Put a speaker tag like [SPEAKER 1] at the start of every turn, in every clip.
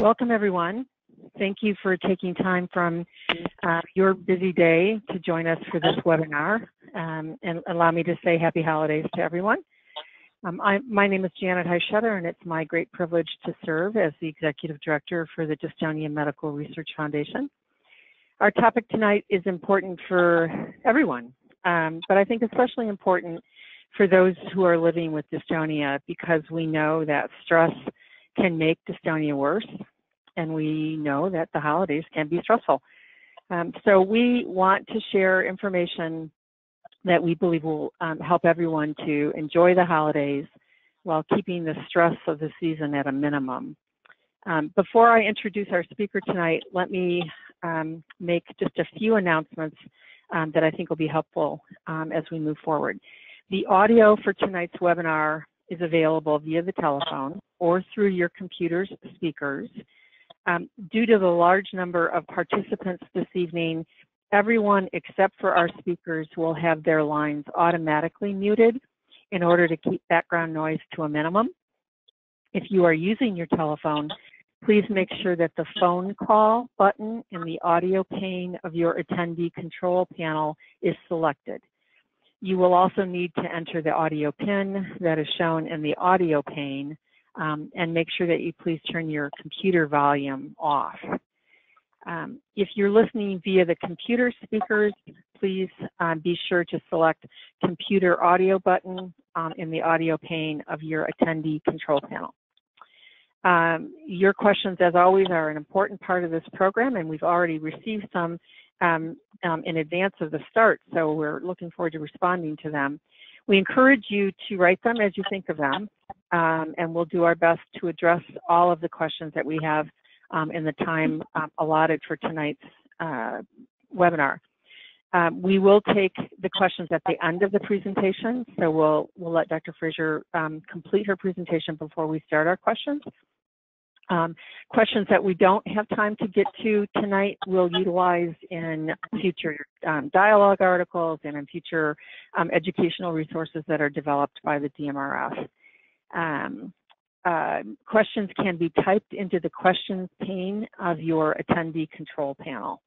[SPEAKER 1] Welcome, everyone. Thank you for taking time from your busy day to join us for this webinar, and allow me to say happy holidays to everyone. My name is Janet Heischetter, and it's my great privilege to serve as the Executive Director for the Dystonia Medical Research Foundation. Our topic tonight is important for everyone, but I think especially important for those who are living with dystonia, because we know that stress can make dystonia worse, and we know that the holidays can be stressful. So we want to share information that we believe will help everyone to enjoy the holidays while keeping the stress of the season at a minimum. Before I introduce our speaker tonight, let me make just a few announcements that I think will be helpful as we move forward. The audio for tonight's webinar is available via the telephone or through your computer's speakers. Due to the large number of participants this evening, everyone except for our speakers will have their lines automatically muted in order to keep background noise to a minimum. If you are using your telephone, please make sure that the phone call button in the audio pane of your attendee control panel is selected. You will also need to enter the audio PIN that is shown in the audio pane, and make sure that you please turn your computer volume off. If you're listening via the computer speakers, please be sure to select computer audio button in the audio pane of your attendee control panel. Your questions, as always, are an important part of this program, and we've already received some in advance of the start, so we're looking forward to responding to them. We encourage you to write them as you think of them, and we'll do our best to address all of the questions that we have in the time allotted for tonight's webinar. We will take the questions at the end of the presentation, so we'll let Dr. Frazier complete her presentation before we start our questions. Questions that we don't have time to get to tonight we'll utilize in future dialogue articles and in future educational resources that are developed by the DMRF. Questions can be typed into the questions pane of your attendee control panel.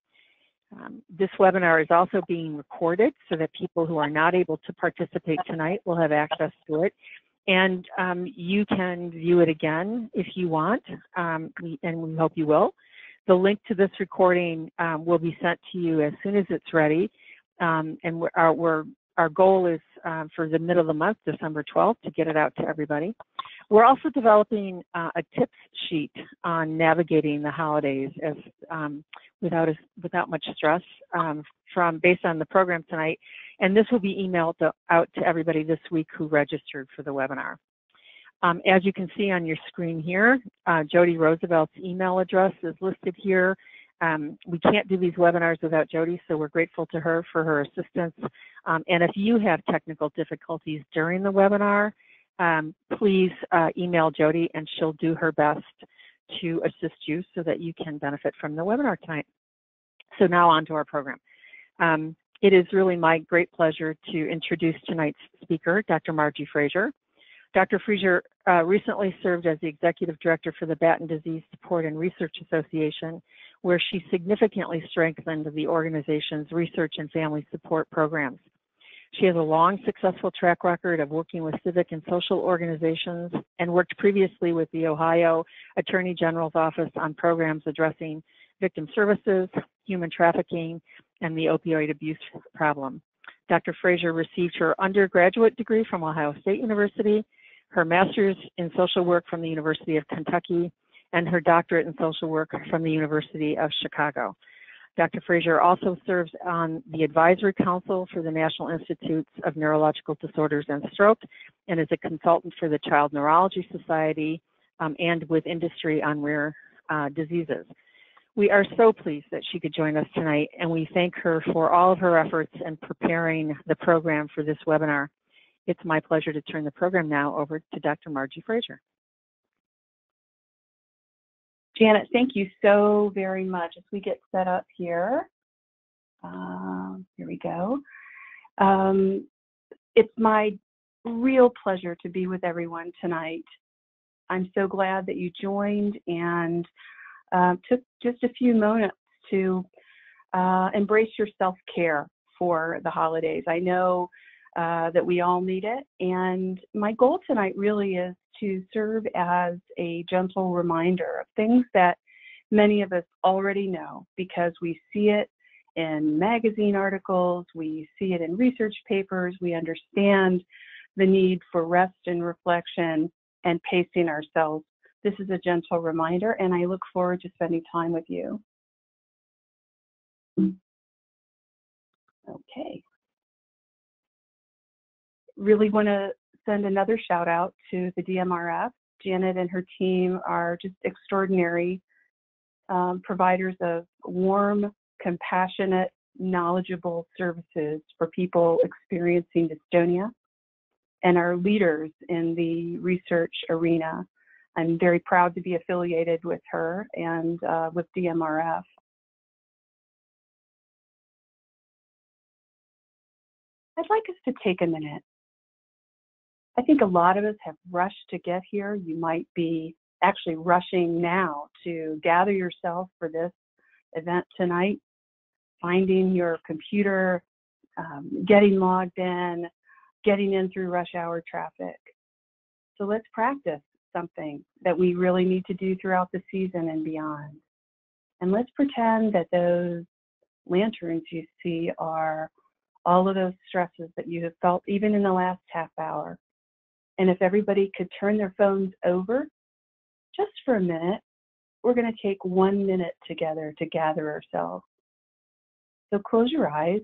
[SPEAKER 1] This webinar is also being recorded so that people who are not able to participate tonight will have access to it. And you can view it again if you want, and we hope you will. The link to this recording will be sent to you as soon as it's ready. And our goal is for the middle of the month, December 12th, to get it out to everybody. We're also developing a tips sheet on navigating the holidays as without much stress based on the program tonight. And this will be emailed out to everybody this week who registered for the webinar. As you can see on your screen here, Jody Roosevelt's email address is listed here. We can't do these webinars without Jody, so we're grateful to her for her assistance. And if you have technical difficulties during the webinar, please email Jody, and she'll do her best to assist you so that you can benefit from the webinar tonight. So now on to our program. It is really my great pleasure to introduce tonight's speaker, Dr. Margie Frazier. Dr. Frazier recently served as the Executive Director for the Batten Disease Support and Research Association, where she significantly strengthened the organization's research and family support programs. She has a long, successful track record of working with civic and social organizations, and worked previously with the Ohio Attorney General's Office on programs addressing victim services, human trafficking, and the opioid abuse problem. Dr. Frazier received her undergraduate degree from Ohio State University, her master's in social work from the University of Kentucky, and her doctorate in social work from the University of Chicago. Dr. Frazier also serves on the Advisory Council for the National Institutes of Neurological Disorders and Stroke, and is a consultant for the Child Neurology Society and with industry on rare diseases. We are so pleased that she could join us tonight, and we thank her for all of her efforts in preparing the program for this webinar. It's my pleasure to turn the program now over to Dr. Margie Frazier.
[SPEAKER 2] Janet, thank you so very much. As we get set up here, here we go. It's my real pleasure to be with everyone tonight. I'm so glad that you joined, and took just a few moments to embrace your self-care for the holidays. I know that we all need it, and my goal tonight really is to serve as a gentle reminder of things that many of us already know because we see it in magazine articles, we see it in research papers, we understand the need for rest and reflection and pacing ourselves. This is a gentle reminder, and I look forward to spending time with you. Okay. Really want to send another shout out to the DMRF. Janet and her team are just extraordinary providers of warm, compassionate, knowledgeable services for people experiencing dystonia and are leaders in the research arena. I'm very proud to be affiliated with her and with DMRF. I'd like us to take a minute. I think a lot of us have rushed to get here. You might be actually rushing now to gather yourself for this event tonight, finding your computer, getting logged in, getting in through rush hour traffic. So let's practice something that we really need to do throughout the season and beyond. And let's pretend that those lanterns you see are all of those stresses that you have felt even in the last half hour. And if everybody could turn their phones over just for a minute, we're going to take 1 minute together to gather ourselves. So close your eyes,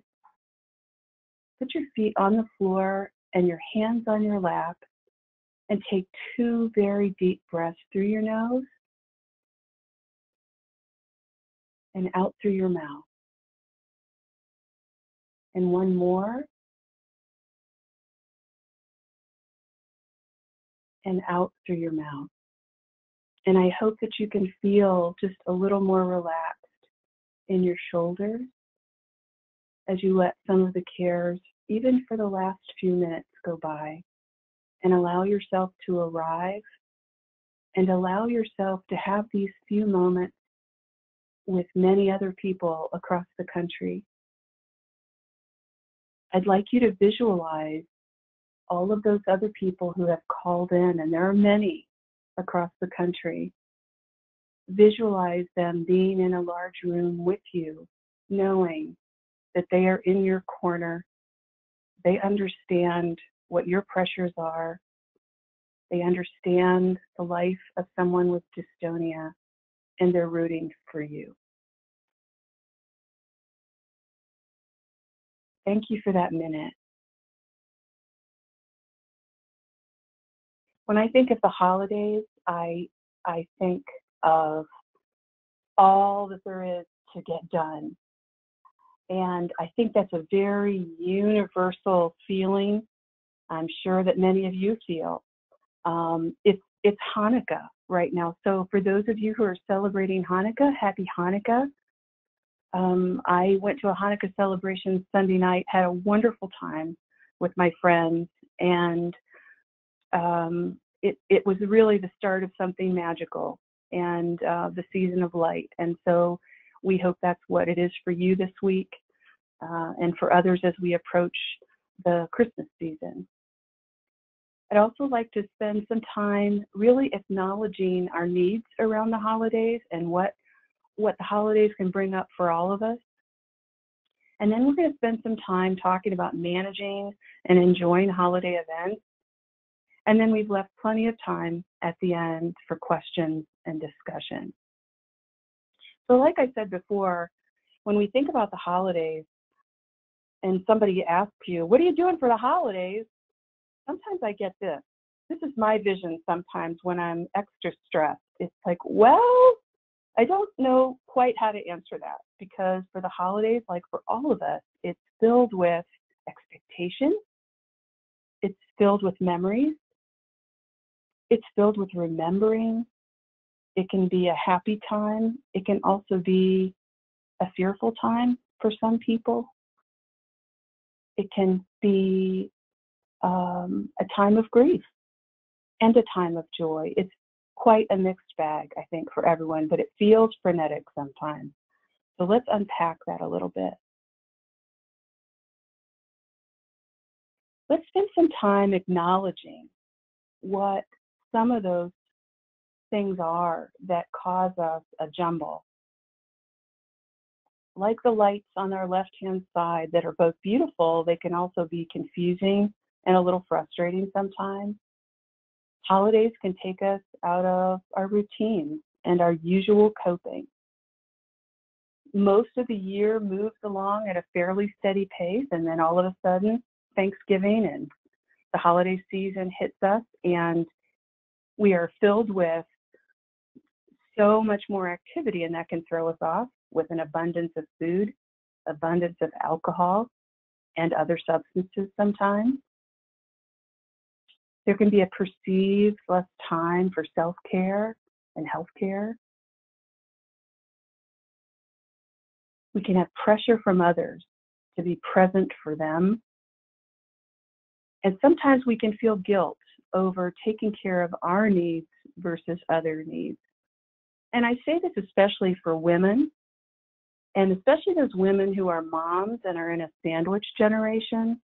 [SPEAKER 2] put your feet on the floor and your hands on your lap, and take 2 very deep breaths through your nose and out through your mouth. And 1 more, and out through your mouth. And I hope that you can feel just a little more relaxed in your shoulders as you let some of the cares, even for the last few minutes, go by, and allow yourself to arrive and allow yourself to have these few moments with many other people across the country. I'd like you to visualize all of those other people who have called in, and there are many across the country. Visualize them being in a large room with you, knowing that they are in your corner. They understand what your pressures are. They understand the life of someone with dystonia, and they're rooting for you. Thank you for that minute. When I think of the holidays, I think of all that there is to get done. And I think that's a very universal feeling. I'm sure that many of you feel. It's Hanukkah right now. So for those of you who are celebrating Hanukkah, happy Hanukkah. I went to a Hanukkah celebration Sunday night, had a wonderful time with my friends, and it was really the start of something magical and the season of light. And so we hope that's what it is for you this week and for others as we approach the Christmas season. I'd also like to spend some time really acknowledging our needs around the holidays and what the holidays can bring up for all of us. And then we're going to spend some time talking about managing and enjoying holiday events. And then we've left plenty of time at the end for questions and discussion. So like I said before, when we think about the holidays and somebody asks you, what are you doing for the holidays? Sometimes I get this. This is my vision sometimes when I'm extra stressed. It's like, well, I don't know quite how to answer that, because for the holidays, like for all of us, it's filled with expectation. It's filled with memories. It's filled with remembering. It can be a happy time. It can also be a fearful time for some people. It can be a time of grief and a time of joy. It's quite a mixed bag, I think, for everyone, but it feels frenetic sometimes. So let's unpack that a little bit. Let's spend some time acknowledging what some of those things are that cause us a jumble. Like the lights on our left-hand side that are both beautiful, they can also be confusing and a little frustrating sometimes. Holidays can take us out of our routines and our usual coping. Most of the year moves along at a fairly steady pace, and then all of a sudden, Thanksgiving and the holiday season hits us, and we are filled with so much more activity, and that can throw us off with an abundance of food, abundance of alcohol, and other substances sometimes. There can be a perceived less time for self-care and health-care. We can have pressure from others to be present for them. And sometimes we can feel guilt over taking care of our needs versus other needs. And I say this especially for women, and especially those women who are moms and are in a sandwich generation.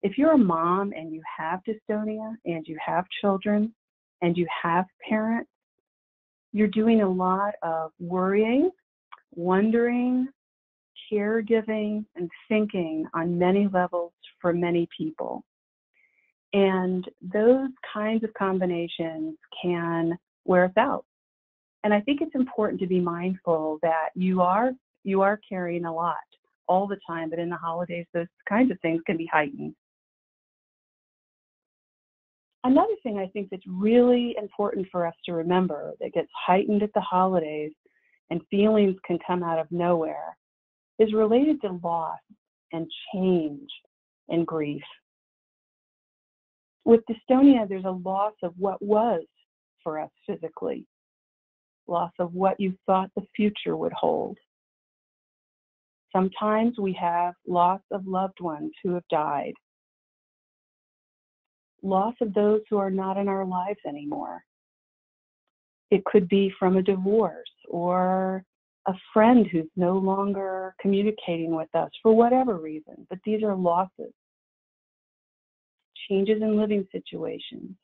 [SPEAKER 2] If you're a mom and you have dystonia and you have children and you have parents, you're doing a lot of worrying, wondering, caregiving, and thinking on many levels for many people. And those kinds of combinations can wear us out. And I think it's important to be mindful that you are carrying a lot all the time, but in the holidays, those kinds of things can be heightened. Another thing I think that's really important for us to remember that gets heightened at the holidays and feelings can come out of nowhere is related to loss and change and grief. With dystonia, there's a loss of what was for us physically, loss of what you thought the future would hold. Sometimes we have loss of loved ones who have died, loss of those who are not in our lives anymore. It could be from a divorce or a friend who's no longer communicating with us for whatever reason, but these are losses. Changes in living situations,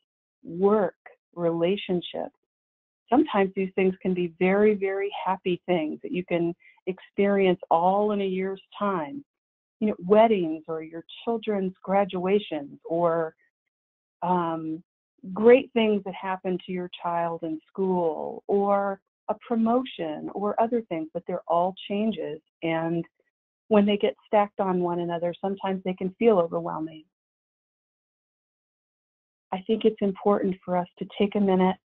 [SPEAKER 2] work, relationships. Sometimes these things can be very, very happy things that you can experience all in a year's time. You know, weddings or your children's graduations or great things that happen to your child in school or a promotion or other things, but they're all changes. And when they get stacked on one another, sometimes they can feel overwhelming. I think it's important for us to take a minute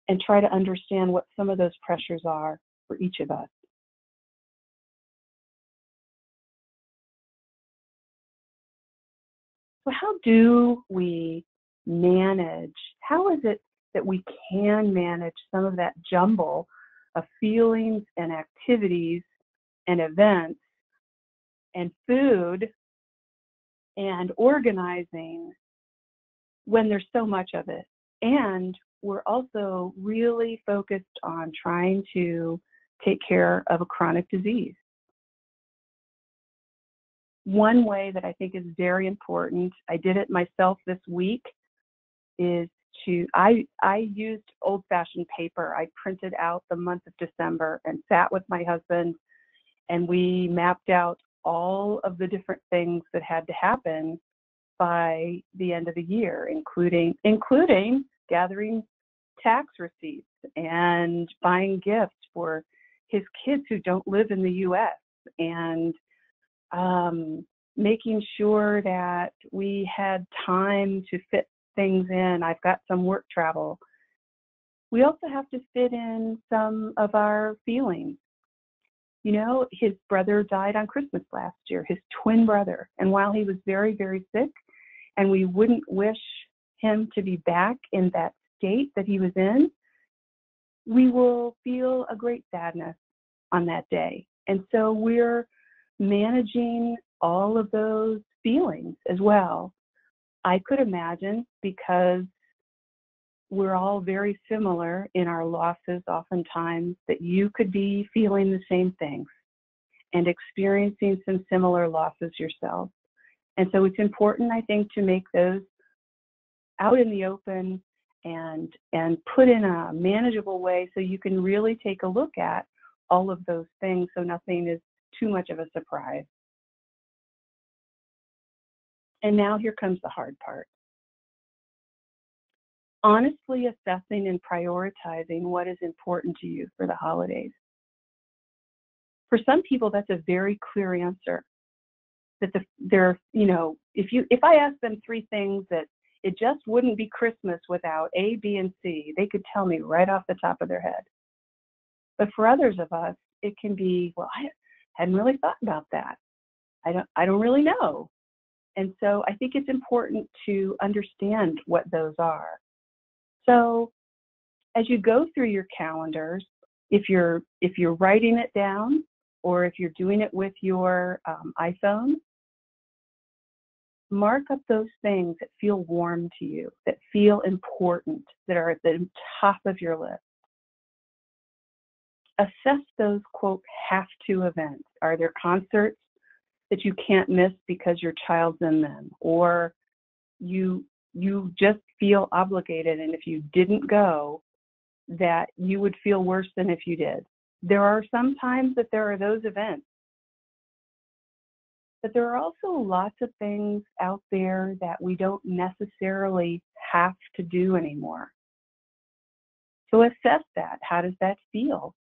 [SPEAKER 2] and try to understand what some of those pressures are for each of us. So how do we manage, how is it that we can manage some of that jumble of feelings and activities and events and food and organizing when there's so much of it? And we're also really focused on trying to take care of a chronic disease. One way that I think is very important, I did it myself this week, is I used old-fashioned paper. I printed out the month of December and sat with my husband, and we mapped out all of the different things that had to happen by the end of the year, including gathering tax receipts and buying gifts for his kids who don't live in the U.S. and making sure that we had time to fit things in. I've got some work travel. We also have to fit in some of our feelings. You know, his brother died on Christmas last year, his twin brother. And while he was very, very sick, and we wouldn't wish him to be back in that state that he was in, we will feel a great sadness on that day. And so we're managing all of those feelings as well. I could imagine, because we're all very similar in our losses oftentimes, that you could be feeling the same things and experiencing some similar losses yourself. And so it's important, I think, to make those out in the open and put in a manageable way so you can really take a look at all of those things so nothing is too much of a surprise. And now here comes the hard part. Honestly assessing and prioritizing what is important to you for the holidays. For some people, that's a very clear answer. That if I ask them 3 things that it just wouldn't be Christmas without A, B, and C, they could tell me right off the top of their head. But for others of us, it can be, well, I hadn't really thought about that. I don't really know. And so I think it's important to understand what those are. So as you go through your calendars, if you're writing it down or if you're doing it with your iPhone, mark up those things that feel warm to you, that feel important, that are at the top of your list. Assess those, quote, have to events. Are there concerts that you can't miss because your child's in them? Or you just feel obligated, and if you didn't go, that you would feel worse than if you did. There are some times that there are those events. But there are also lots of things out there that we don't necessarily have to do anymore. So assess that. How does that feel?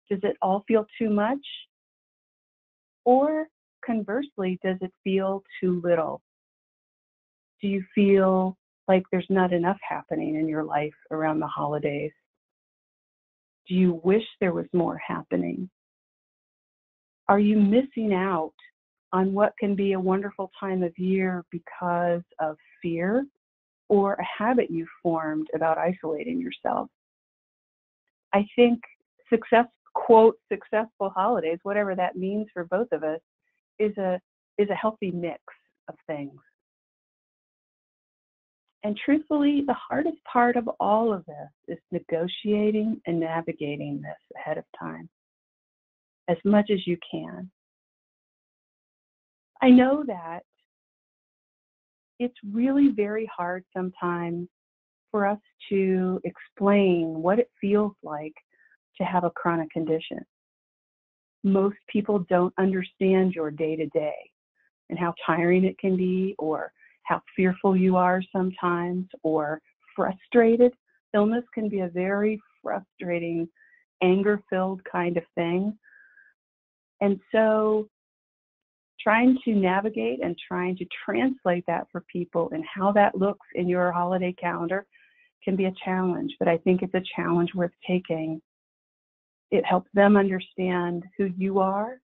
[SPEAKER 2] Does it all feel too much? Or conversely, does it feel too little? Do you feel like there's not enough happening in your life around the holidays? Do you wish there was more happening? Are you missing out on what can be a wonderful time of year because of fear or a habit you formed about isolating yourself? I think quote, successful holidays, whatever that means for both of us, is a healthy mix of things. And truthfully, the hardest part of all of this is negotiating and navigating this ahead of time as much as you can. I know that it's really very hard sometimes for us to explain what it feels like to have a chronic condition. Most people don't understand your day-to-day and how tiring it can be, or how fearful you are sometimes, or frustrated. Illness can be a very frustrating, anger-filled kind of thing. And so trying to navigate and trying to translate that for people and how that looks in your holiday calendar can be a challenge, but I think it's a challenge worth taking. It helps them understand who you are,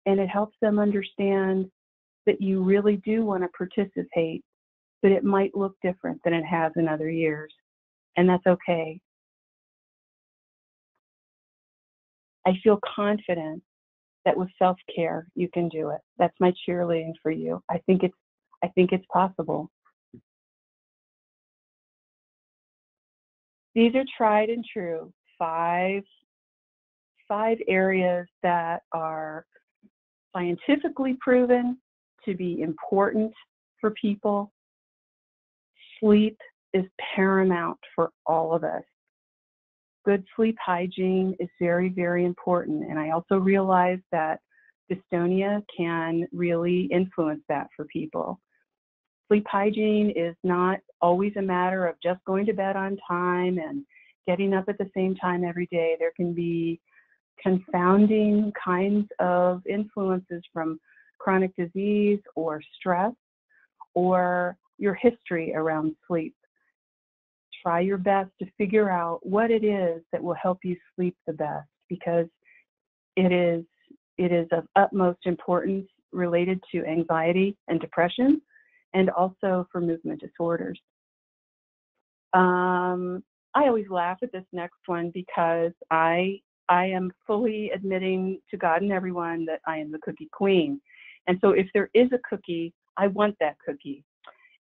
[SPEAKER 2] and it helps them understand that you really do want to participate, but it might look different than it has in other years, and that's okay. I feel confident that with self-care, you can do it. That's my cheerleading for you. I think it's possible. These are tried and true, five areas that are scientifically proven to be important for people. Sleep is paramount for all of us. Good sleep hygiene is very, very important. And I also realize that dystonia can really influence that for people. Sleep hygiene is not always a matter of just going to bed on time and getting up at the same time every day. There can be confounding kinds of influences from chronic disease or stress or your history around sleep. Try your best to figure out what it is that will help you sleep the best, because it is of utmost importance related to anxiety and depression, and also for movement disorders. I always laugh at this next one because I am fully admitting to God and everyone that I am the cookie queen. And so if there is a cookie, I want that cookie.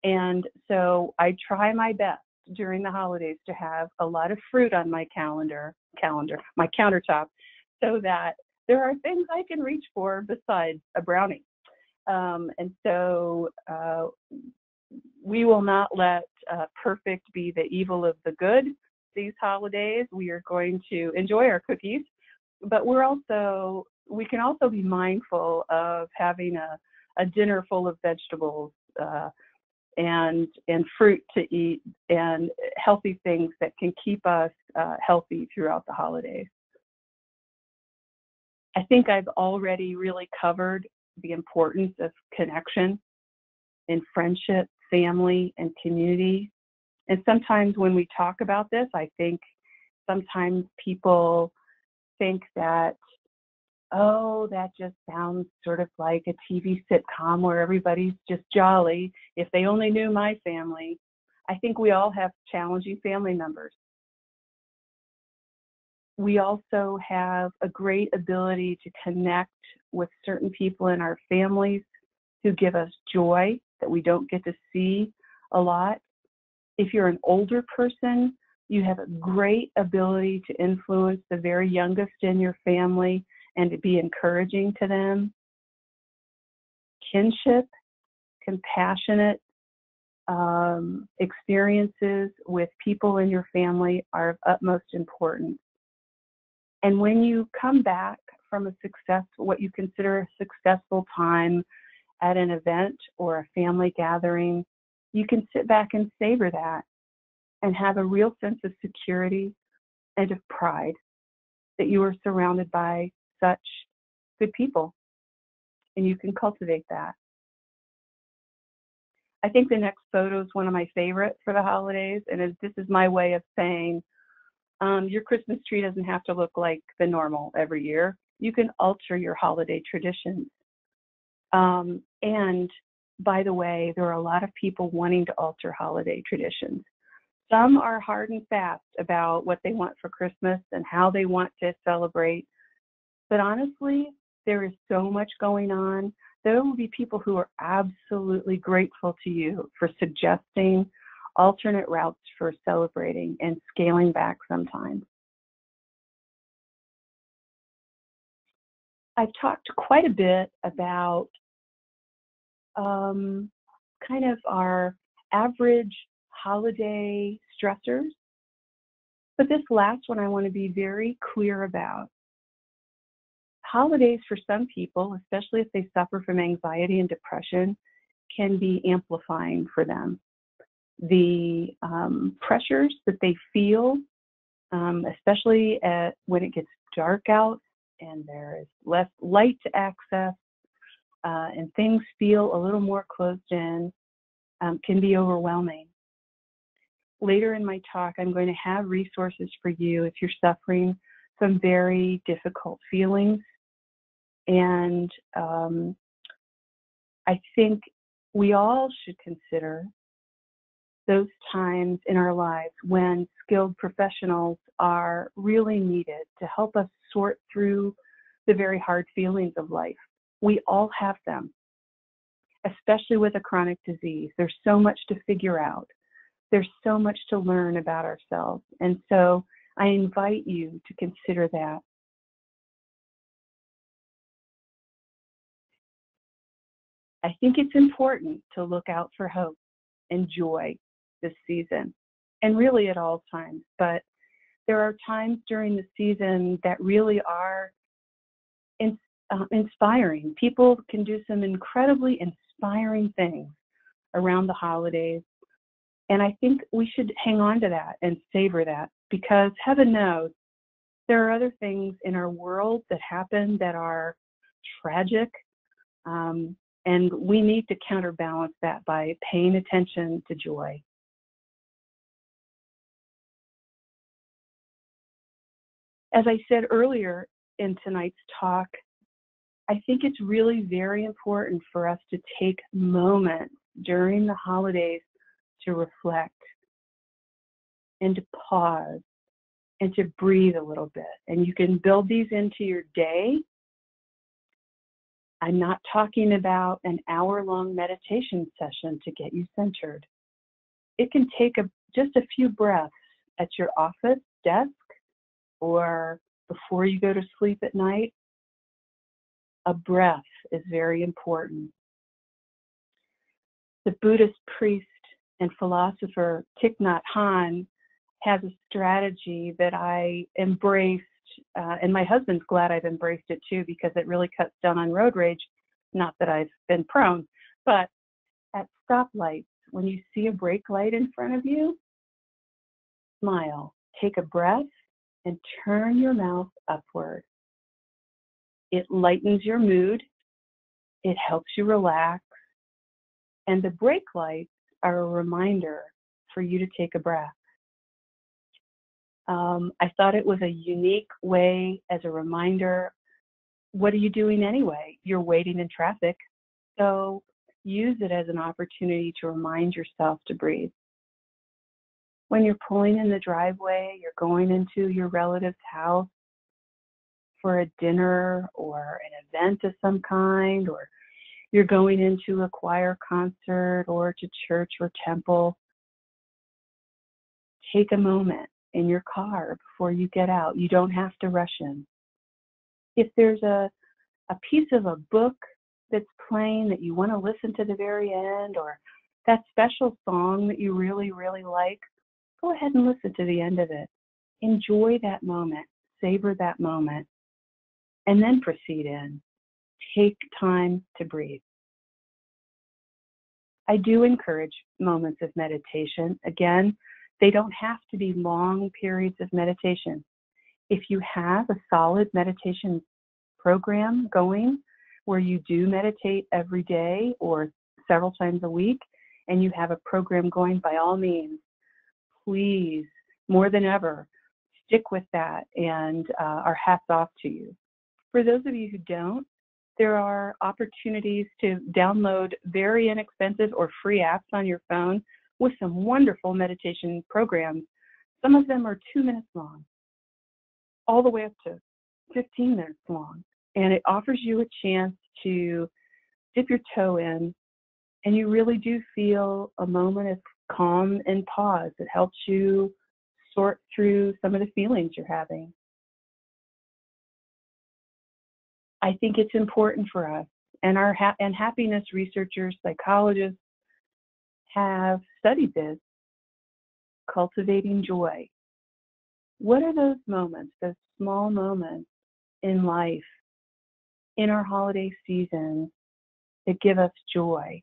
[SPEAKER 2] And so I try my best during the holidays to have a lot of fruit on my my countertop, so that there are things I can reach for besides a brownie. And so we will not let perfect be the evil of the good these holidays. We are going to enjoy our cookies, but we can also be mindful of having a dinner full of vegetables and fruit to eat and healthy things that can keep us healthy throughout the holidays. I think I've already really covered the importance of connection in friendship, family, and community. And sometimes when we talk about this, I think sometimes people think that, oh, that just sounds sort of like a TV sitcom where everybody's just jolly. If they only knew my family. I think we all have challenging family members. We also have a great ability to connect with certain people in our families who give us joy that we don't get to see a lot. If you're an older person, you have a great ability to influence the very youngest in your family and to be encouraging to them. Kinship, compassionate experiences with people in your family are of utmost importance. And when you come back from what you consider a successful time at an event or a family gathering, you can sit back and savor that and have a real sense of security and of pride that you are surrounded by such good people, and you can cultivate that. I think the next photo is one of my favorites for the holidays, and this is my way of saying your Christmas tree doesn't have to look like the normal every year. You can alter your holiday traditions. And by the way, there are a lot of people wanting to alter holiday traditions. Some are hard and fast about what they want for Christmas and how they want to celebrate. But honestly, there is so much going on. There will be people who are absolutely grateful to you for suggesting alternate routes for celebrating and scaling back sometimes. I've talked quite a bit about kind of our average holiday stressors, but this last one I want to be very clear about. Holidays for some people, especially if they suffer from anxiety and depression, can be amplifying for them. The pressures that they feel, especially when it gets dark out and there is less light to access and things feel a little more closed in, can be overwhelming. Later in my talk, I'm going to have resources for you if you're suffering some very difficult feelings. And I think we all should consider those times in our lives when skilled professionals are really needed to help us sort through the very hard feelings of life. We all have them, especially with a chronic disease. There's so much to figure out. There's so much to learn about ourselves. And so I invite you to consider that. I think it's important to look out for hope and joy this season, and really at all times. But there are times during the season that really are inspiring. People can do some incredibly inspiring things around the holidays. And I think we should hang on to that and savor that, because heaven knows there are other things in our world that happen that are tragic. And we need to counterbalance that by paying attention to joy. As I said earlier in tonight's talk, I think it's really very important for us to take moments during the holidays to reflect and to pause and to breathe a little bit. And you can build these into your day. I'm not talking about an hour-long meditation session to get you centered. It can take just a few breaths at your office desk or before you go to sleep at night. A breath is very important. The Buddhist priest and philosopher Thich Nhat Hanh has a strategy that I embraced, and my husband's glad I've embraced it too, because it really cuts down on road rage. Not that I've been prone, but at stoplights, when you see a brake light in front of you, smile, take a breath, and turn your mouth upward. It lightens your mood, it helps you relax, and the brake lights are a reminder for you to take a breath. I thought it was a unique way as a reminder. What are you doing anyway? You're waiting in traffic, so use it as an opportunity to remind yourself to breathe. When you're pulling in the driveway, you're going into your relative's house for a dinner or an event of some kind, or you're going into a choir concert or to church or temple, take a moment in your car before you get out. You don't have to rush in. If there's a piece of a book that's playing that you want to listen to the very end, or that special song that you really, really like, go ahead and listen to the end of it. Enjoy that moment, savor that moment, and then proceed in. Take time to breathe. I do encourage moments of meditation. Again, they don't have to be long periods of meditation. If you have a solid meditation program going where you do meditate every day or several times a week, and you have a program going, by all means, please, more than ever, stick with that, and our hats off to you. For those of you who don't, there are opportunities to download very inexpensive or free apps on your phone with some wonderful meditation programs. Some of them are 2 minutes long, all the way up to 15 minutes long. And it offers you a chance to dip your toe in, and you really do feel a moment of calm and pause. It helps you sort through some of the feelings you're having. I think it's important for us, and and happiness researchers, psychologists have studied this, cultivating joy. What are those moments, those small moments in life, in our holiday season, that give us joy?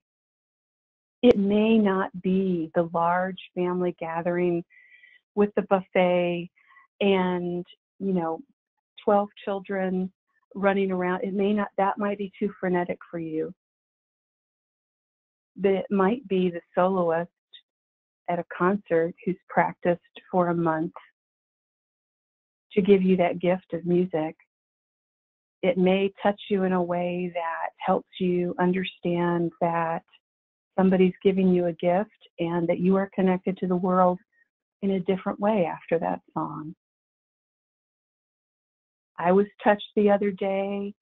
[SPEAKER 2] It may not be the large family gathering with the buffet and, 12 children running around. That might be too frenetic for you. But it might be the soloist at a concert who's practiced for a month to give you that gift of music. It may touch you in a way that helps you understand that somebody's giving you a gift and that you are connected to the world in a different way after that song. I was touched the other day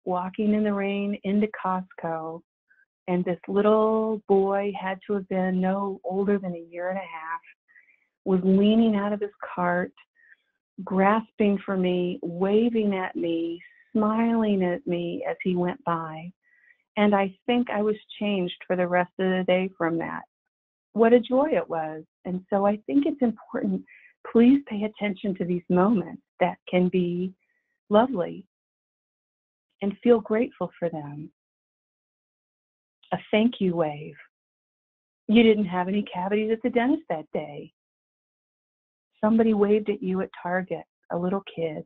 [SPEAKER 2] walking in the rain into Costco, and this little boy, had to have been no older than a year and a half, was leaning out of his cart, grasping for me, waving at me, smiling at me as he went by. And I think I was changed for the rest of the day from that. What a joy it was. And so I think it's important, please pay attention to these moments that can be lovely and feel grateful for them. A thank you wave. You didn't have any cavities at the dentist that day. Somebody waved at you at Target, a little kid.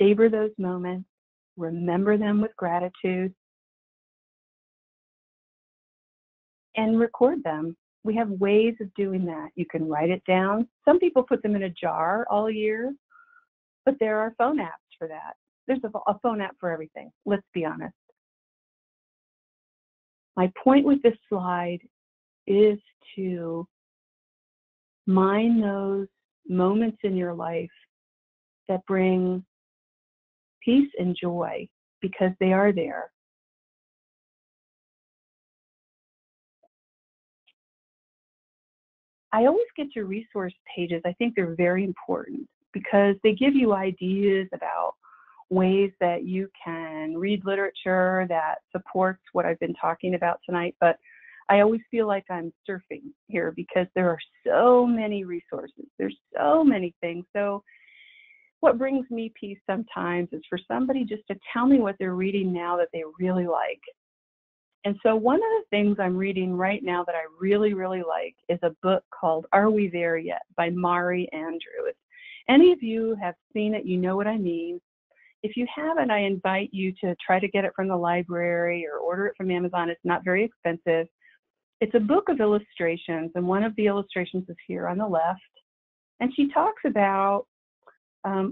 [SPEAKER 2] Savor those moments. Remember them with gratitude. And record them. We have ways of doing that. You can write it down. Some people put them in a jar all year, but there are phone apps for that. There's a phone app for everything, let's be honest. My point with this slide is to mine those moments in your life that bring peace and joy, because they are there. I always get to resource pages. I think they're very important because they give you ideas about ways that you can read literature that supports what I've been talking about tonight. But I always feel like I'm surfing here because there are so many resources. There's so many things. So what brings me peace sometimes is for somebody just to tell me what they're reading now that they really like. And so one of the things I'm reading right now that I really, really like is a book called Are We There Yet by Margie Frazier. If any of you have seen it, you know what I mean. If you haven't, I invite you to try to get it from the library or order it from Amazon. It's not very expensive. It's a book of illustrations, and one of the illustrations is here on the left. And she talks about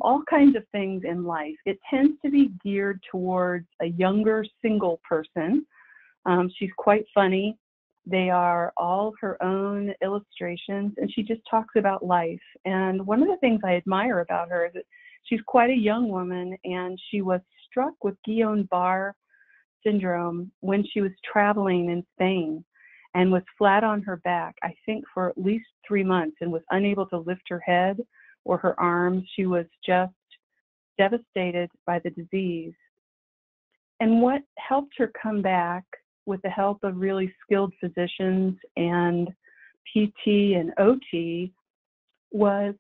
[SPEAKER 2] all kinds of things in life. It tends to be geared towards a younger single person. She's quite funny. They are all her own illustrations, and she just talks about life. And one of the things I admire about her is that she's quite a young woman, and she was struck with Guillain-Barré syndrome when she was traveling in Spain and was flat on her back, I think for at least 3 months, and was unable to lift her head or her arms. She was just devastated by the disease. And what helped her come back, with the help of really skilled physicians and PT and OT, was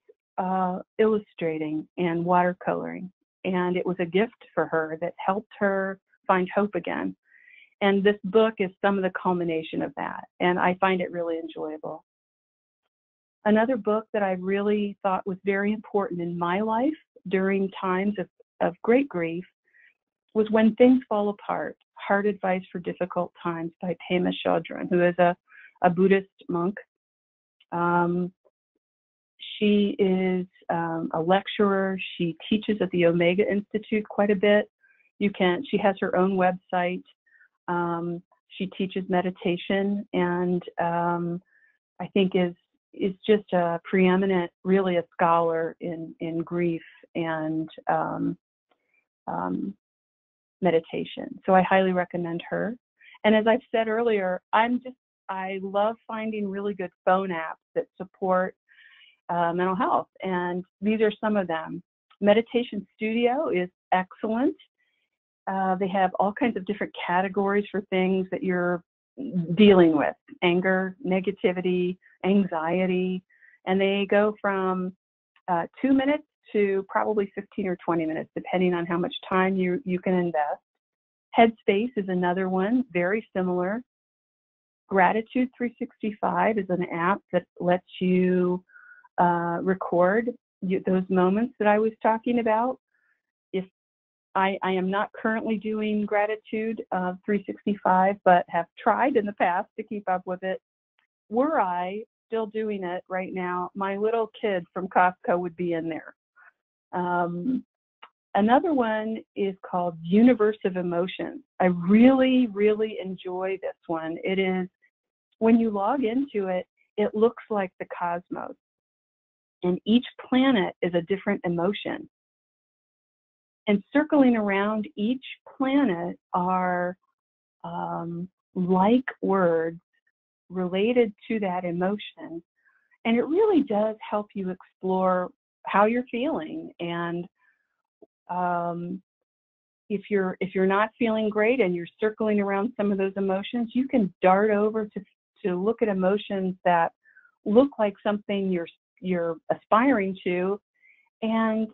[SPEAKER 2] illustrating and watercoloring. And it was a gift for her that helped her find hope again. And this book is some of the culmination of that. And I find it really enjoyable. Another book that I really thought was very important in my life during times of great grief was When Things Fall Apart, Hard Advice for Difficult Times by Pema Chodron, who is a Buddhist monk. She is a lecturer. She teaches at the Omega Institute quite a bit. She has her own website. She teaches meditation, and I think is just a preeminent, really a scholar in grief and meditation. So I highly recommend her. And as I've said earlier, I love finding really good phone apps that support mental health. And these are some of them. Meditation Studio is excellent. They have all kinds of different categories for things that you're dealing with: anger, negativity, anxiety. And they go from 2 minutes to probably 15 or 20 minutes, depending on how much time you can invest. Headspace is another one, very similar. Gratitude 365 is an app that lets you record those moments that I was talking about. If I am not currently doing Gratitude 365, but have tried in the past to keep up with it. Were I still doing it right now, my little kid from Costco would be in there. Another one is called Universe of Emotions. I really, really enjoy this one. It is, when you log into it, it looks like the cosmos. And each planet is a different emotion. And circling around each planet are like words related to that emotion. And it really does help you explore how you're feeling. And if you're not feeling great and you're circling around some of those emotions, you can dart over to look at emotions that look like something you're aspiring to, and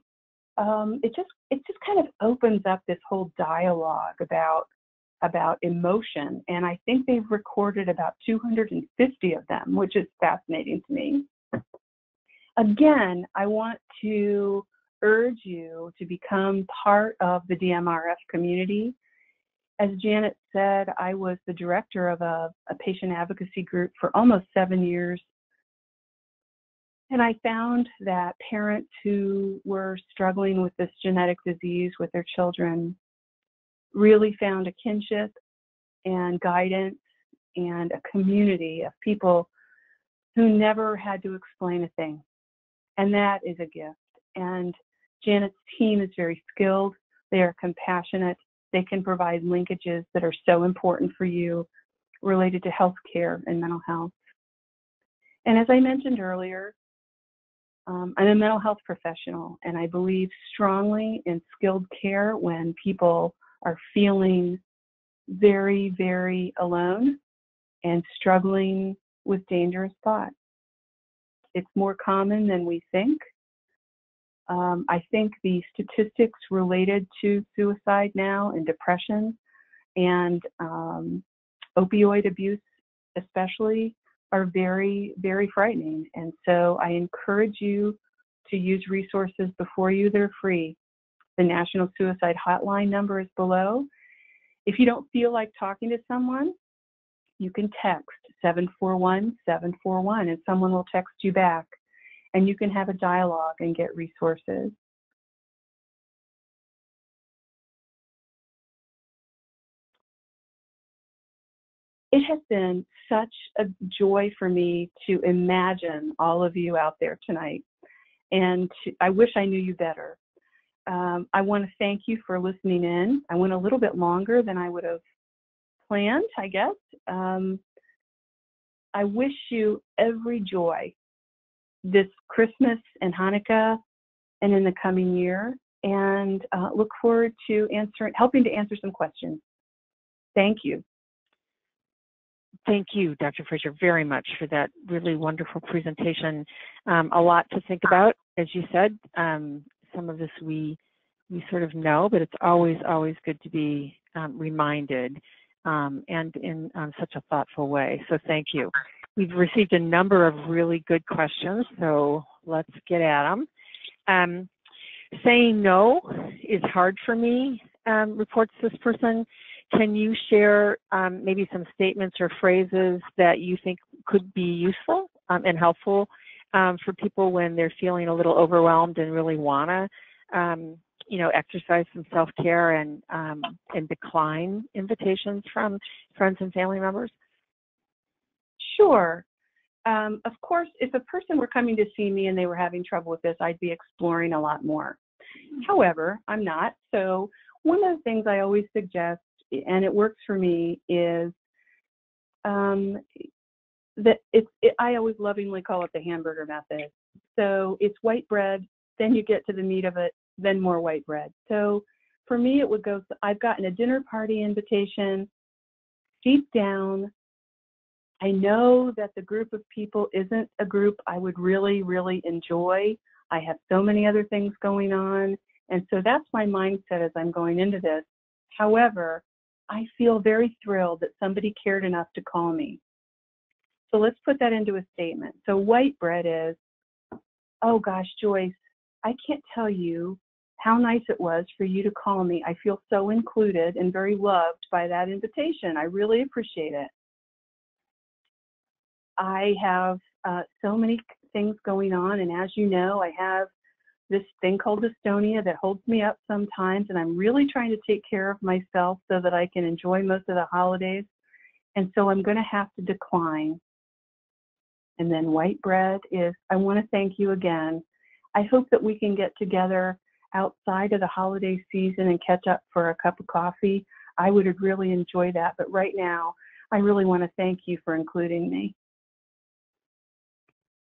[SPEAKER 2] it just kind of opens up this whole dialogue about emotion. And I think they've recorded about 250 of them, which is fascinating to me. Again, I want to urge you to become part of the DMRF community. As Janet said, I was the director of a patient advocacy group for almost 7 years. And I found that parents who were struggling with this genetic disease with their children really found a kinship and guidance and a community of people who never had to explain a thing. And that is a gift. And Janet's team is very skilled. They are compassionate. They can provide linkages that are so important for you related to healthcare and mental health. And as I mentioned earlier, I'm a mental health professional, and I believe strongly in skilled care when people are feeling very, very alone and struggling with dangerous thoughts. It's more common than we think. I think the statistics related to suicide now and depression and opioid abuse especially are very, very frightening. And so I encourage you to use resources before you that are free. The National Suicide Hotline number is below. If you don't feel like talking to someone, you can text 741-741 and someone will text you back, and you can have a dialogue and get resources. It has been such a joy for me to imagine all of you out there tonight, and I wish I knew you better. I want to thank you for listening in. I went a little bit longer than I would have planned, I guess. I wish you every joy this Christmas and Hanukkah and in the coming year, and look forward to helping to answer some questions. Thank you.
[SPEAKER 1] Thank you, Dr. Frazier, very much for that really wonderful presentation. A lot to think about, as you said. Some of this we sort of know, but it's always good to be reminded, and in such a thoughtful way. So thank you. We've received a number of really good questions, so let's get at them. Saying no is hard for me, reports this person. Can you share maybe some statements or phrases that you think could be useful and helpful for people when they're feeling a little overwhelmed and really want to, exercise some self-care and decline invitations from friends and family members?
[SPEAKER 2] Sure. Of course, if a person were coming to see me and they were having trouble with this, I'd be exploring a lot more. However, I'm not. So one of the things I always suggest, and it works for me, is that I always lovingly call it the hamburger method. So it's white bread, then you get to the meat of it, then more white bread. So for me, it would go, I've gotten a dinner party invitation. Deep down, I know that the group of people isn't a group I would really, really enjoy. I have so many other things going on. And so that's my mindset as I'm going into this. However, I feel very thrilled that somebody cared enough to call me. So let's put that into a statement. So white bread is, oh gosh, Joyce, I can't tell you how nice it was for you to call me. I feel so included and very loved by that invitation. I really appreciate it. I have so many things going on, and as you know, I have this thing called Dystonia that holds me up sometimes, and I'm really trying to take care of myself so that I can enjoy most of the holidays, and so I'm going to have to decline. And then white bread is, I want to thank you again. I hope that we can get together outside of the holiday season and catch up for a cup of coffee. I would really enjoy that, but right now, I really want to thank you for including me.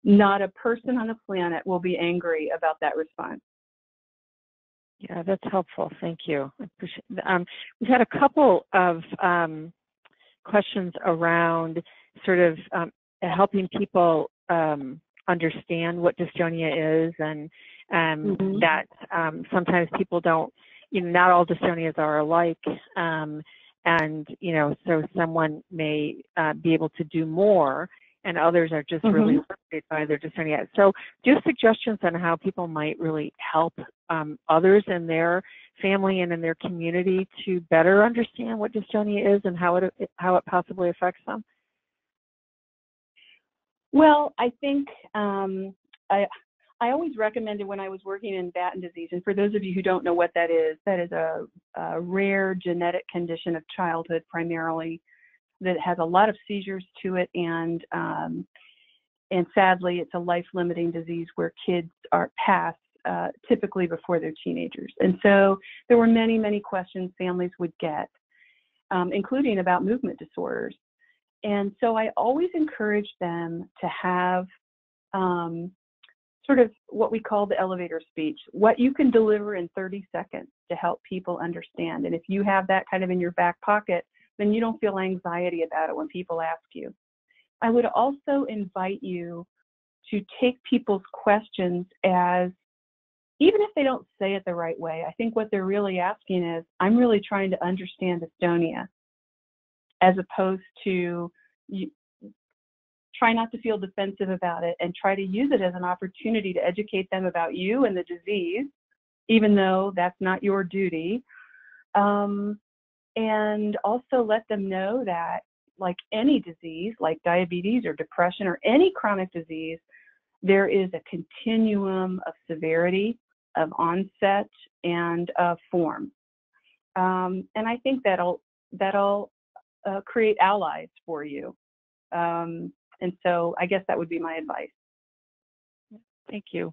[SPEAKER 2] Not a person on the planet will be angry about that response.
[SPEAKER 1] Yeah, that's helpful. Thank you. I appreciate we've had a couple of questions around sort of helping people understand what dystonia is, and that sometimes people don't, not all dystonias are alike. And, so someone may be able to do more, and others are just really limited by their dystonia. So just suggestions on how people might really help others in their family and in their community to better understand what dystonia is and how it possibly affects them?
[SPEAKER 2] Well, I think I always recommended when I was working in Batten disease, and for those of you who don't know what that is a rare genetic condition of childhood primarily that has a lot of seizures to it, and sadly, it's a life-limiting disease where kids are passed typically before they're teenagers. And so there were many, many questions families would get, including about movement disorders. And so I always encourage them to have sort of what we call the elevator speech, what you can deliver in 30 seconds to help people understand. And if you have that kind of in your back pocket, then you don't feel anxiety about it when people ask you. I would also invite you to take people's questions as, even if they don't say it the right way, I think what they're really asking is, I'm really trying to understand dystonia, as opposed to try not to feel defensive about it and try to use it as an opportunity to educate them about you and the disease, even though that's not your duty. And also let them know that, like any disease, like diabetes or depression or any chronic disease, there is a continuum of severity, of onset, and of form. And I think that'll create allies for you. And so I guess that would be my advice.
[SPEAKER 1] Thank you.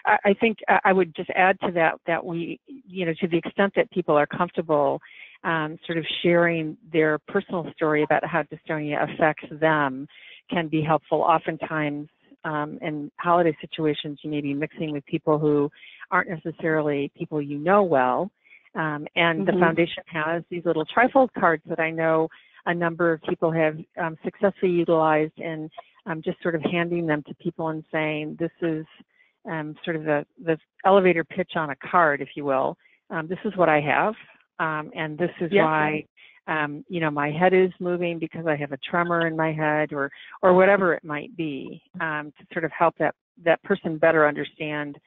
[SPEAKER 1] I think I would just add to that we, to the extent that people are comfortable sort of sharing their personal story about how dystonia affects them can be helpful. Oftentimes in holiday situations, you may be mixing with people who aren't necessarily people you know well. And the foundation has these little trifold cards that I know a number of people have successfully utilized, and just sort of handing them to people and saying, this is sort of the elevator pitch on a card, if you will. This is what I have, and this is why, my head is moving because I have a tremor in my head, or whatever it might be, to sort of help that person better understand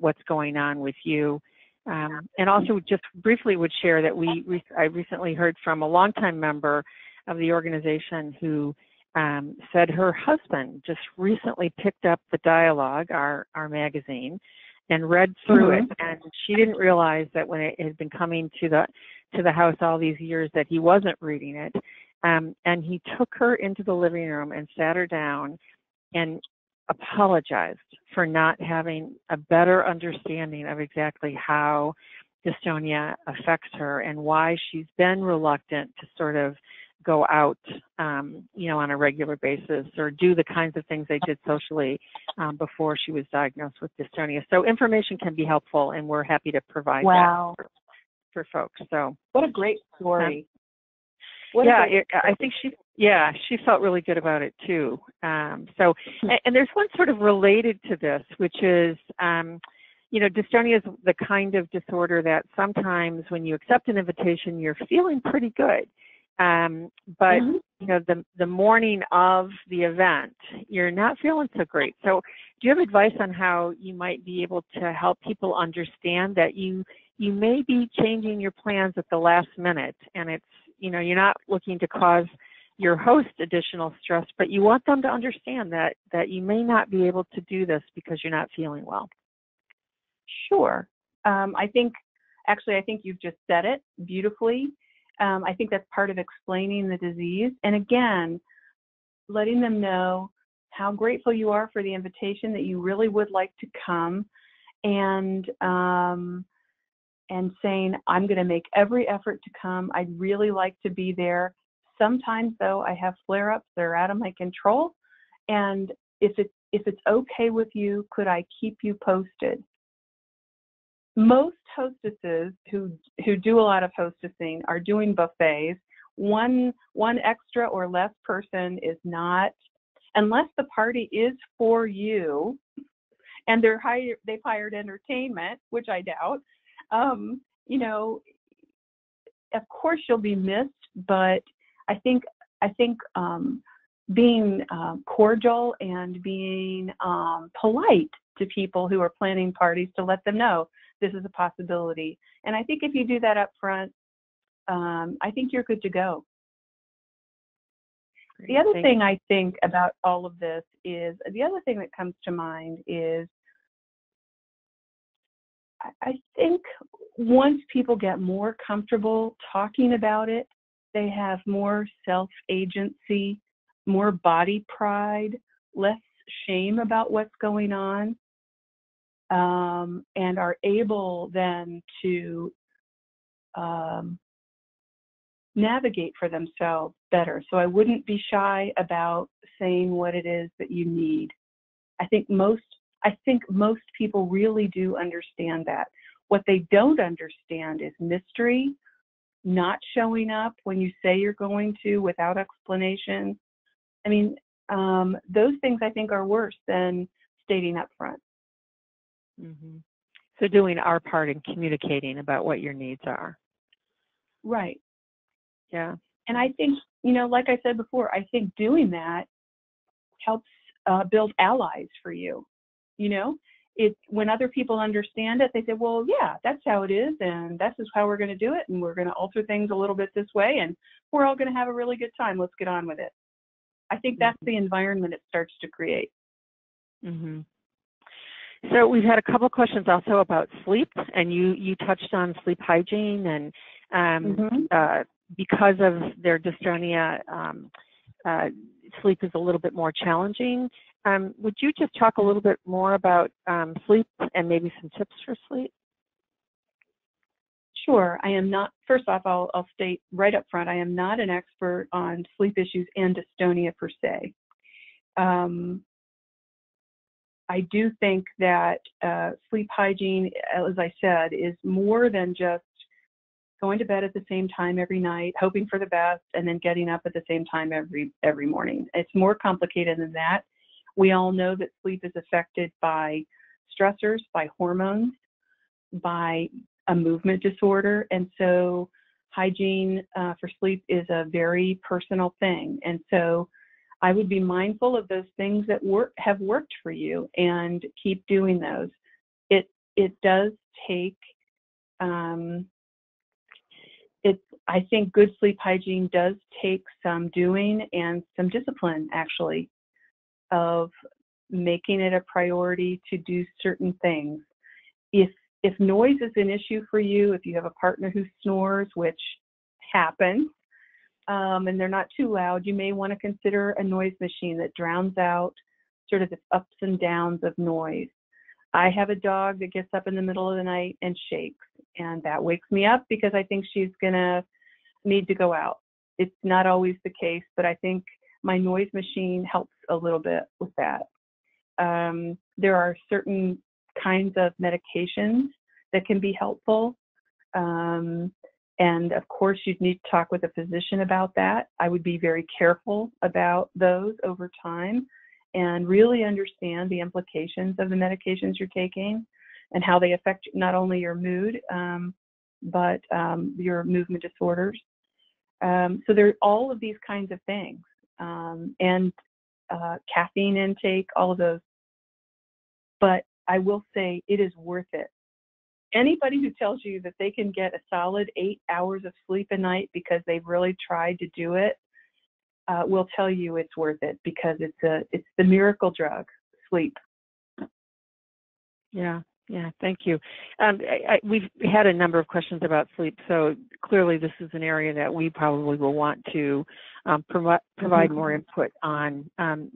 [SPEAKER 1] what's going on with you. And also just briefly would share that I recently heard from a longtime member of the organization who said her husband just recently picked up the Dialogue, our magazine, and read through it, and she didn't realize that when it had been coming to the house all these years that he wasn't reading it. And he took her into the living room and sat her down and apologized for not having a better understanding of exactly how dystonia affects her and why she's been reluctant to sort of go out, on a regular basis or do the kinds of things they did socially before she was diagnosed with dystonia. So information can be helpful, and we're happy to provide that for folks. So
[SPEAKER 2] what a great story.
[SPEAKER 1] I think she felt really good about it too. And there's one sort of related to this, which is, dystonia is the kind of disorder that sometimes when you accept an invitation, you're feeling pretty good. But the morning of the event, you're not feeling so great. So do you have advice on how you might be able to help people understand that you may be changing your plans at the last minute, and it's, you're not looking to cause your host additional stress, but you want them to understand that you may not be able to do this because you're not feeling well?
[SPEAKER 2] Sure. I think you've just said it beautifully. I think that's part of explaining the disease. And again, letting them know how grateful you are for the invitation, that you really would like to come, and saying, I'm going to make every effort to come. I'd really like to be there. Sometimes, though, I have flare-ups that are out of my control. And if it's okay with you, could I keep you posted? Most hostesses who do a lot of hostessing are doing buffets. One extra or less person is not, unless the party is for you and they've hired entertainment, which I doubt. Of course you'll be missed, but I think being cordial and being polite to people who are planning parties, to let them know this is a possibility. And I think if you do that up front, I think you're good to go. Great. The other thing I think about all of this is, the other thing that comes to mind is, I think once people get more comfortable talking about it, they have more self-agency, more body pride, less shame about what's going on, and are able then to navigate for themselves better. So I wouldn't be shy about saying what it is that you need. I think most people really do understand that. What they don't understand is mystery, not showing up when you say you're going to without explanation. I mean, those things I think are worse than stating up front.
[SPEAKER 1] Mm-hmm. So doing our part in communicating about what your needs are.
[SPEAKER 2] Right.
[SPEAKER 1] Yeah.
[SPEAKER 2] And I think, like I said before, I think doing that helps build allies for you. When other people understand it, they say, well, yeah, that's how it is, and this is how we're going to do it, and we're going to alter things a little bit this way, and we're all going to have a really good time. Let's get on with it. I think that's the environment it starts to create.
[SPEAKER 1] Mm-hmm. So we've had a couple of questions also about sleep, and you touched on sleep hygiene, and because of their dystonia, sleep is a little bit more challenging. Would you just talk a little bit more about sleep and maybe some tips for sleep?
[SPEAKER 2] Sure. I am not, first off, I'll state right up front, I am not an expert on sleep issues and dystonia per se. I do think that sleep hygiene, as I said, is more than just going to bed at the same time every night, hoping for the best, and then getting up at the same time every morning. It's more complicated than that. We all know that sleep is affected by stressors, by hormones, by a movement disorder, and so hygiene for sleep is a very personal thing. And so I would be mindful of those things that have worked for you and keep doing those. It does take I think good sleep hygiene does take some doing and some discipline, actually, of making it a priority to do certain things. If noise is an issue for you, if you have a partner who snores, which happens, and they're not too loud, you may want to consider a noise machine that drowns out sort of the ups and downs of noise. I have a dog that gets up in the middle of the night and shakes, and that wakes me up because I think she's going to need to go out. It's not always the case, but I think my noise machine helps a little bit with that. There are certain kinds of medications that can be helpful. And of course, you'd need to talk with a physician about that. I would be very careful about those over time and really understand the implications of the medications you're taking and how they affect not only your mood, but your movement disorders. So there are all of these kinds of things, and caffeine intake, all of those. But I will say it is worth it. Anybody who tells you that they can get a solid 8 hours of sleep a night because they've really tried to do it will tell you it's worth it, because it's the miracle drug, sleep.
[SPEAKER 1] Yeah, thank you. We've had a number of questions about sleep, so clearly this is an area that we probably will want to provide more input on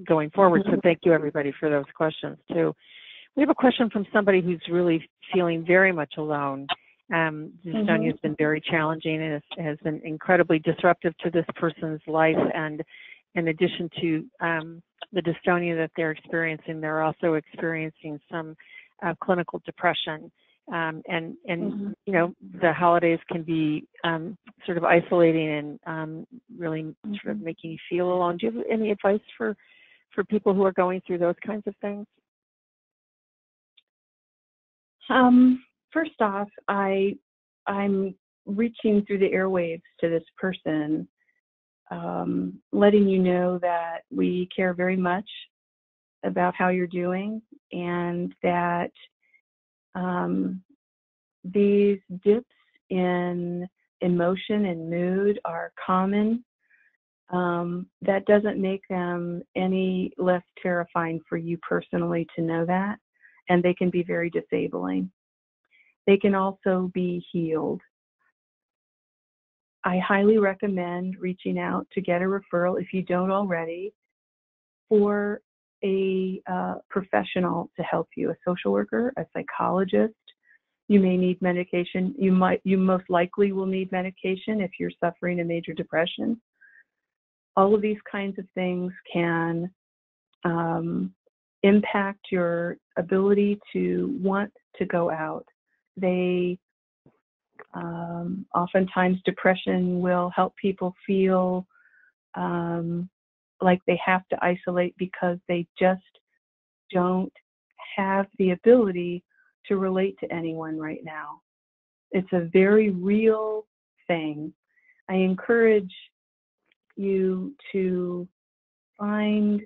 [SPEAKER 1] going forward. So thank you, everybody, for those questions, too. We have a question from somebody who's really feeling very much alone. Dystonia has been very challenging and has been incredibly disruptive to this person's life. And in addition to the dystonia that they're experiencing, they're also experiencing some clinical depression. And you know, the holidays can be sort of isolating and really sort of making you feel alone. Do you have any advice for people who are going through those kinds of things?
[SPEAKER 2] First off, I'm reaching through the airwaves to this person, letting you know that we care very much about how you're doing, and that these dips in emotion and mood are common. That doesn't make them any less terrifying for you personally to know that, and they can be very disabling. They can also be healed. I highly recommend reaching out to get a referral, if you don't already, for a professional to help you, a social worker, a psychologist. You may need medication. You most likely will need medication if you're suffering a major depression. all of these kinds of things can impact your ability to want to go out. They oftentimes depression will help people feel like they have to isolate because they just don't have the ability to relate to anyone right now. It's a very real thing. I encourage you to find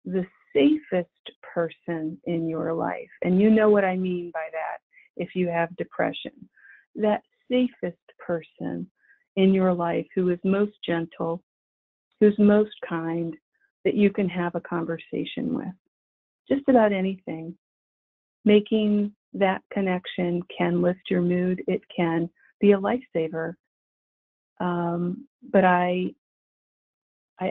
[SPEAKER 2] the safest person in your life. And you know what I mean by that if you have depression. That safest person in your life who is most gentle, who's most kind, that you can have a conversation with. Just about anything. Making that connection can lift your mood. It can be a lifesaver. But I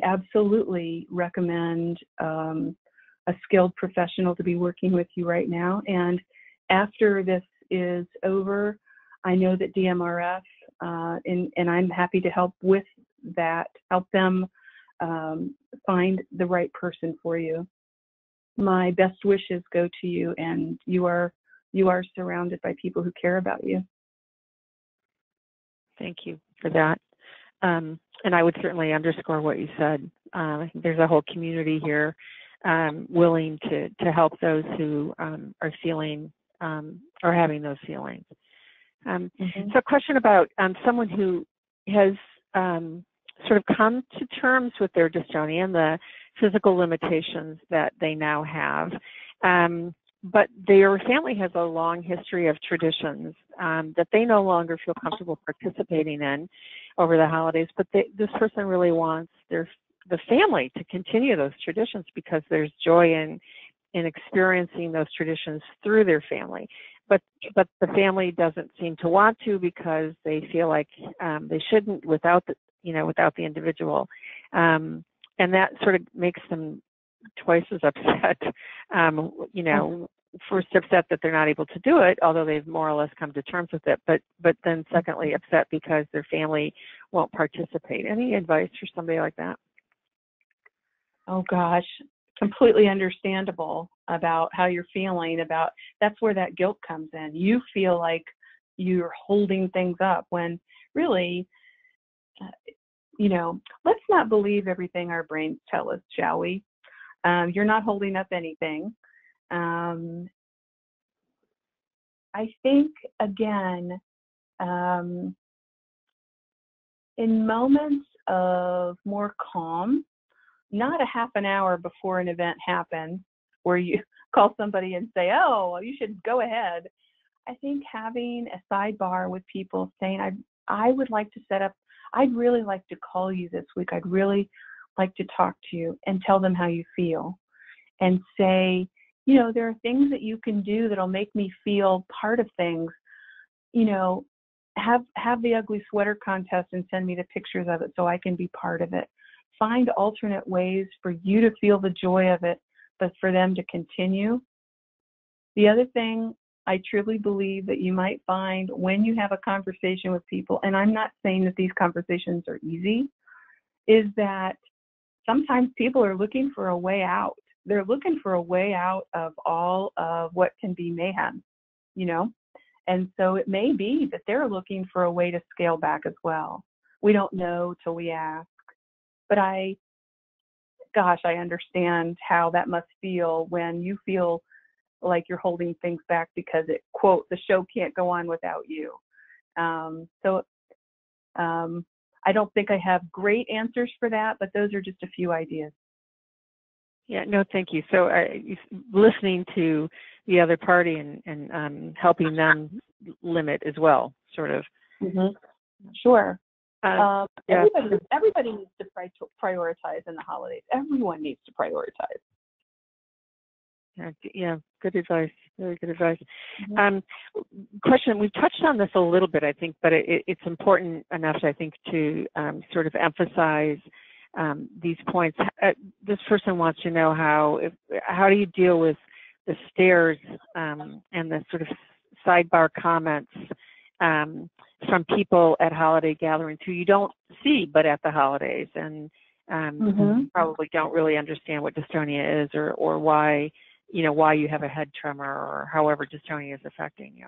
[SPEAKER 2] absolutely recommend a skilled professional to be working with you right now. And after this is over, I know that DMRF, and I'm happy to help with that, help them find the right person for you. My best wishes go to you, and you are surrounded by people who care about you.
[SPEAKER 1] Thank you for that. And I would certainly underscore what you said. There's a whole community here willing to help those who are feeling or having those feelings. So a question about someone who has sort of come to terms with their dystonia and the physical limitations that they now have, but their family has a long history of traditions that they no longer feel comfortable participating in over the holidays, but this person really wants the family to continue those traditions because there's joy in experiencing those traditions through their family. But the family doesn't seem to want to because they feel like they shouldn't without the individual, and that sort of makes them twice as upset. First upset that they're not able to do it, although they've more or less come to terms with it. But then secondly upset because their family won't participate. Any advice for somebody like that?
[SPEAKER 2] Oh gosh, completely understandable about how you're feeling about, that's where that guilt comes in. You feel like you're holding things up when really, let's not believe everything our brains tell us, shall we? You're not holding up anything. I think, again, in moments of more calm, not a half an hour before an event happens where you call somebody and say, oh, you should go ahead. I think having a sidebar with people saying, I would like to set up, I'd really like to call you this week. I'd really like to talk to you, and tell them how you feel and say, there are things that you can do that'll make me feel part of things. Have the ugly sweater contest and send me the pictures of it so I can be part of it. Find alternate ways for you to feel the joy of it, but for them to continue. The other thing I truly believe that you might find when you have a conversation with people, and I'm not saying that these conversations are easy, is that sometimes people are looking for a way out. They're looking for a way out of all of what can be mayhem, And so it may be that they're looking for a way to scale back as well. We don't know till we ask. But I understand how that must feel when you feel like you're holding things back because quote, the show can't go on without you. I don't think I have great answers for that, but those are just a few ideas.
[SPEAKER 1] Yeah, no, thank you. So listening to the other party and helping them limit as well, sort of.
[SPEAKER 2] Mm-hmm. Sure.
[SPEAKER 1] Yeah.
[SPEAKER 2] Everybody needs to prioritize in the holidays. Everyone needs to prioritize.
[SPEAKER 1] Yeah, good advice. Very good advice.
[SPEAKER 2] Mm-hmm.
[SPEAKER 1] Question, we've touched on this a little bit, I think, but it's important enough, I think, to sort of emphasize these points. This person wants to know how do you deal with the stares and the sort of sidebar comments from people at holiday gatherings who you don't see but at the holidays, and probably don't really understand what dystonia is, or why, why you have a head tremor, or however dystonia is affecting you.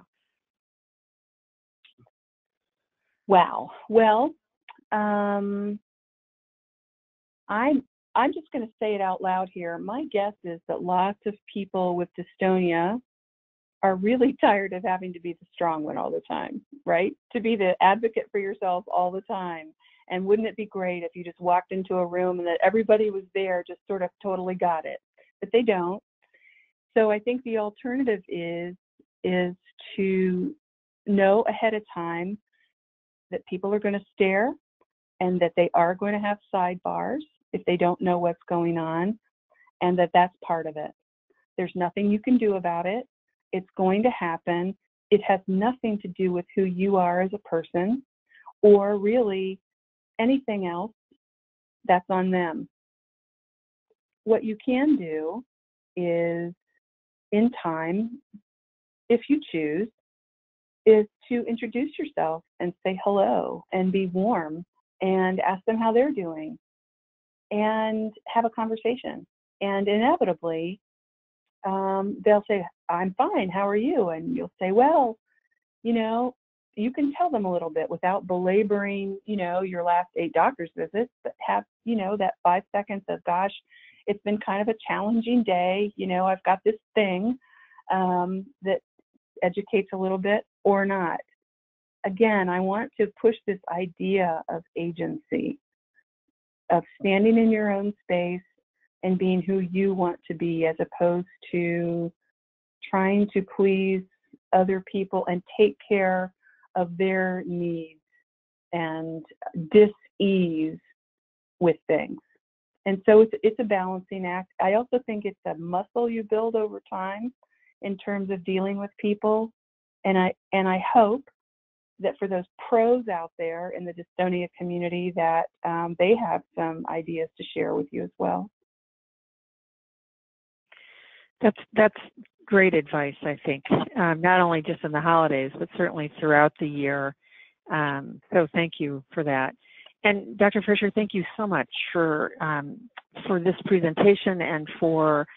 [SPEAKER 2] Wow. Well, I'm just going to say it out loud here. My guess is that lots of people with dystonia are really tired of having to be the strong one all the time, right? To be the advocate for yourself all the time. And wouldn't it be great if you just walked into a room and that everybody was there, just sort of totally got it? But they don't. So I think the alternative is to know ahead of time that people are going to stare and that they are going to have sidebars if they don't know what's going on, and that that's part of it. There's nothing you can do about it. It's going to happen. It has nothing to do with who you are as a person or really anything else. That's on them. What you can do is, in time, if you choose, is to introduce yourself and say hello and be warm and ask them how they're doing and have a conversation. And inevitably, they'll say, I'm fine, how are you? And you'll say, well, you can tell them a little bit without belaboring, your last 8 doctor's visits, but have, that 5 seconds of, gosh, it's been kind of a challenging day. I've got this thing that educates a little bit or not. Again, I want to push this idea of agency, of standing in your own space and being who you want to be, as opposed to trying to please other people and take care of their needs and dis-ease with things. And so it's a balancing act. I also think it's a muscle you build over time in terms of dealing with people. And I hope that for those pros out there in the dystonia community, that they have some ideas to share with you as well.
[SPEAKER 1] That's great advice, I think, not only just in the holidays, but certainly throughout the year. So thank you for that. And Dr. Frazier, thank you so much for this presentation and for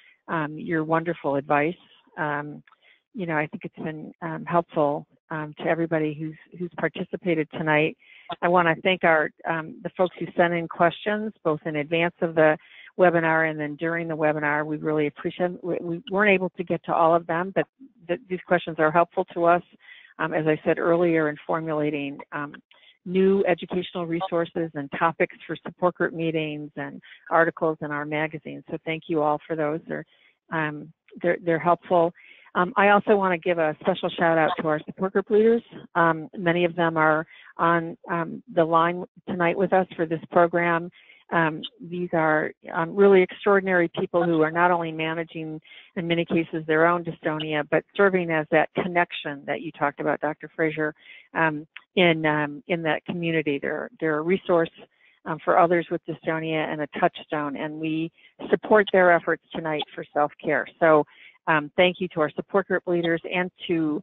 [SPEAKER 1] your wonderful advice. I think it's been helpful to everybody who's participated tonight. I want to thank the folks who sent in questions, both in advance of the webinar and then during the webinar. We really appreciate it. We weren't able to get to all of them, but these questions are helpful to us, as I said earlier, in formulating new educational resources and topics for support group meetings and articles in our magazine. So thank you all for those. They're helpful. I also want to give a special shout out to our support group leaders. Many of them are on the line tonight with us for this program. These are really extraordinary people who are not only managing, in many cases, their own dystonia, but serving as that connection that you talked about, Dr. Frazier, in that community. They're a resource for others with dystonia and a touchstone, and we support their efforts tonight for self-care. So thank you to our support group leaders and to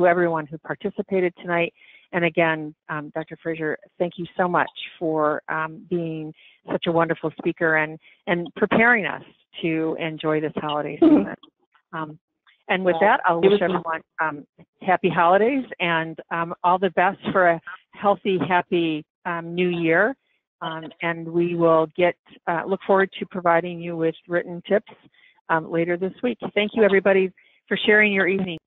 [SPEAKER 1] everyone who participated tonight. And again, Dr. Frazier, thank you so much for being such a wonderful speaker and preparing us to enjoy this holiday season. And with that, I'll wish everyone happy holidays and all the best for a healthy, happy new year. And we will look forward to providing you with written tips later this week. Thank you, everybody, for sharing your evening.